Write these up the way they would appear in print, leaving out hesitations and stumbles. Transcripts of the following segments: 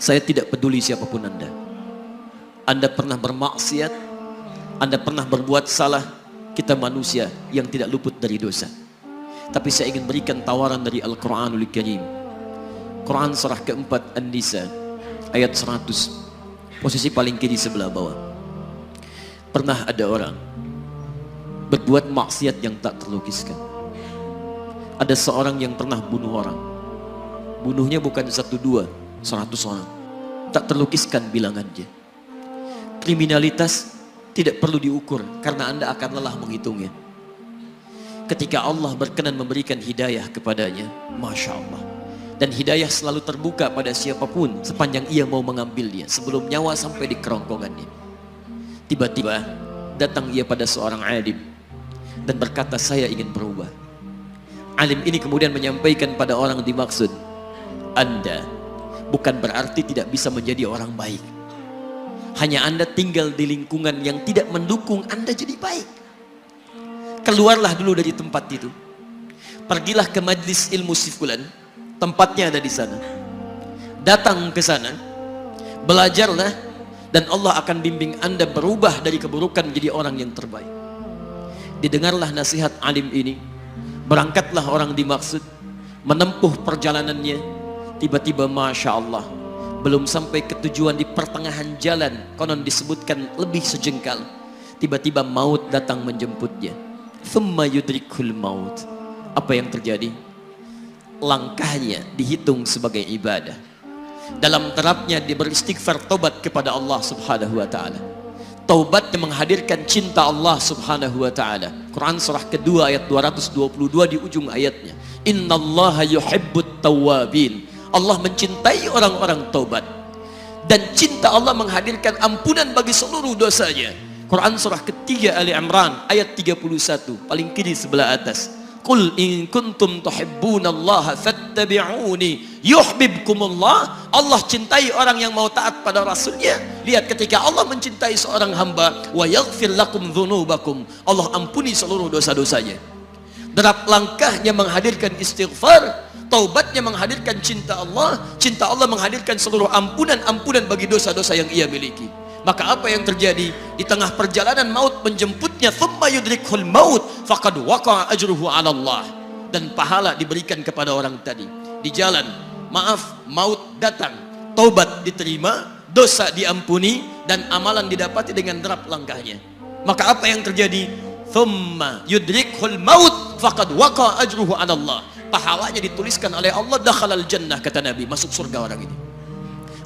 Saya tidak peduli siapapun Anda. Anda pernah bermaksiat, Anda pernah berbuat salah. Kita manusia yang tidak luput dari dosa. Tapi saya ingin berikan tawaran dari Al-Quranul Karim. Quran surah keempat An-Nisa ayat 100, posisi paling kiri sebelah bawah. Pernah ada orang berbuat maksiat yang tak terlukiskan. Ada seorang yang pernah bunuh orang. Bunuhnya bukan 1, 2, 100 orang. Tak terlukiskan bilangannya. Kriminalitas tidak perlu diukur karena Anda akan lelah menghitungnya. Ketika Allah berkenan memberikan hidayah kepadanya, Masya Allah. Dan hidayah selalu terbuka pada siapapun sepanjang ia mau mengambilnya sebelum nyawa sampai di kerongkongannya. Tiba-tiba datang ia pada seorang alim dan berkata, saya ingin berubah. Alim ini kemudian menyampaikan pada orang dimaksud, Anda bukan berarti tidak bisa menjadi orang baik. Hanya Anda tinggal di lingkungan yang tidak mendukung Anda jadi baik. Keluarlah dulu dari tempat itu. Pergilah ke majlis ilmu si fulan, tempatnya ada di sana. Datang ke sana, belajarlah, dan Allah akan bimbing Anda berubah dari keburukan menjadi orang yang terbaik. Didengarlah nasihat alim ini. Berangkatlah orang dimaksud, menempuh perjalanannya. Tiba-tiba Masya Allah, belum sampai ke tujuan, di pertengahan jalan, konon disebutkan lebih sejengkal, tiba-tiba maut datang menjemputnya. Thumma yudrikul maut. Apa yang terjadi? Langkahnya dihitung sebagai ibadah. Dalam terapnya dia beristighfar, tobat kepada Allah subhanahu wa ta'ala. Taubat yang menghadirkan cinta Allah subhanahu wa ta'ala. Quran surah kedua ayat 222 di ujung ayatnya. Innallaha yuhibbut tawwabin. Allah mencintai orang-orang taubat. Dan cinta Allah menghadirkan ampunan bagi seluruh dosanya. Quran surah ketiga Ali Imran ayat 31, paling kiri sebelah atas. Qul in kuntum tuhibbunallaha fattabi'uni yuhibbukumullah. Allah cintai orang yang mau taat pada Rasulnya. Lihat, ketika Allah mencintai seorang hamba, wa yaghfir lakum dzunubakum, Allah ampuni seluruh dosa-dosanya. Derap langkahnya menghadirkan istighfar, taubatnya menghadirkan cinta Allah menghadirkan seluruh ampunan bagi dosa-dosa yang ia miliki. Maka apa yang terjadi? Di tengah perjalanan maut menjemputnya, thumma yudrikhul maut faqad waqa'a ajruhu 'ala Allah. Dan pahala diberikan kepada orang tadi. Di jalan, maaf, maut datang, taubat diterima, dosa diampuni, dan amalan didapati dengan derap langkahnya. Maka apa yang terjadi? Thumma yudrikhul maut faqad waqa'a ajruhu 'ala Allah. Pahalanya dituliskan oleh Allah, dakhalal jannah, kata Nabi, masuk surga orang ini.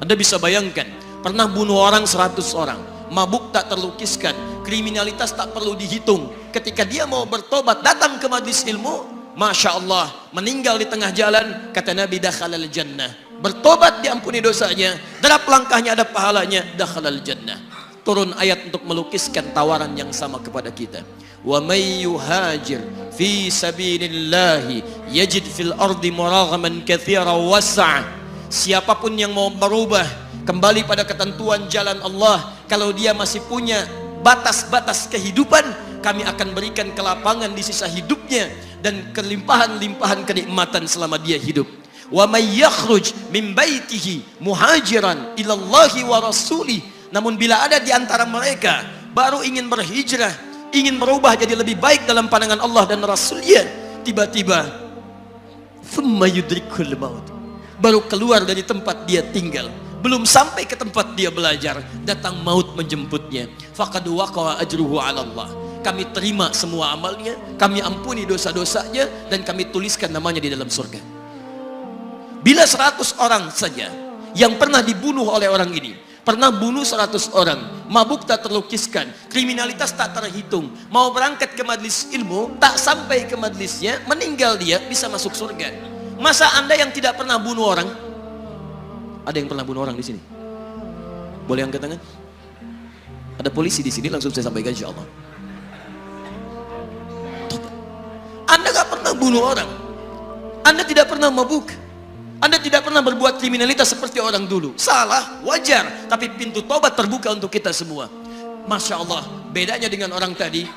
Anda bisa bayangkan, pernah bunuh orang 100 orang, mabuk tak terlukiskan, kriminalitas tak perlu dihitung. Ketika dia mau bertobat, datang ke majlis ilmu, Masya Allah, meninggal di tengah jalan, kata Nabi, dakhalal jannah. Bertobat diampuni dosanya, derap langkahnya ada pahalanya, dakhalal jannah. Turun ayat untuk melukiskan tawaran yang sama kepada kita. Wa may yuhajir fi sabilillahi yajid fil ardi muraghaman katsiran was'a. Siapapun yang mau berubah kembali pada ketentuan jalan Allah, kalau dia masih punya batas-batas kehidupan, kami akan berikan kelapangan di sisa hidupnya dan kelimpahan-limpahan kenikmatan selama dia hidup. Wa may yakhruj min baitihi muhajiran ilallahi wa rasulih. Namun bila ada di antara mereka baru ingin berhijrah, ingin berubah jadi lebih baik dalam pandangan Allah dan Rasulnya, tiba-tiba thumma yudrikul maut, baru keluar dari tempat dia tinggal, belum sampai ke tempat dia belajar, datang maut menjemputnya. Faqad waqa'a ajruhu 'ala Allah. Kami terima semua amalnya, kami ampuni dosa-dosanya, dan kami tuliskan namanya di dalam surga. Bila 100 orang saja yang pernah dibunuh oleh orang ini, pernah bunuh 100 orang, mabuk tak terlukiskan, kriminalitas tak terhitung, mau berangkat ke majlis ilmu, tak sampai ke majlisnya, meninggal dia, bisa masuk surga. Masa Anda yang tidak pernah bunuh orang? Ada yang pernah bunuh orang di sini? Boleh angkat tangan? Ada polisi di sini, langsung saya sampaikan insyaallah. Anda gak pernah bunuh orang, Anda tidak pernah mabuk, Anda tidak pernah berbuat kriminalitas seperti orang dulu. Salah, wajar, tapi pintu tobat terbuka untuk kita semua. Masya Allah, bedanya dengan orang tadi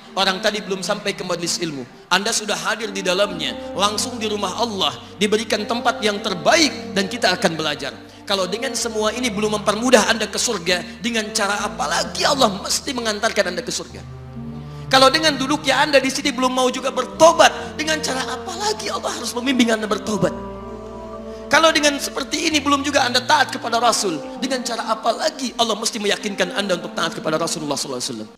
belum sampai ke majlis ilmu, Anda sudah hadir di dalamnya, langsung di rumah Allah, diberikan tempat yang terbaik, dan kita akan belajar. Kalau dengan semua ini belum mempermudah Anda ke surga, dengan cara apa lagi Allah mesti mengantarkan Anda ke surga? Kalau dengan duduknya Anda di sini belum mau juga bertobat, dengan cara apa lagi Allah harus membimbing Anda bertobat? Kalau dengan seperti ini belum juga Anda taat kepada Rasul, dengan cara apa lagi Allah mesti meyakinkan Anda untuk taat kepada Rasulullah SAW?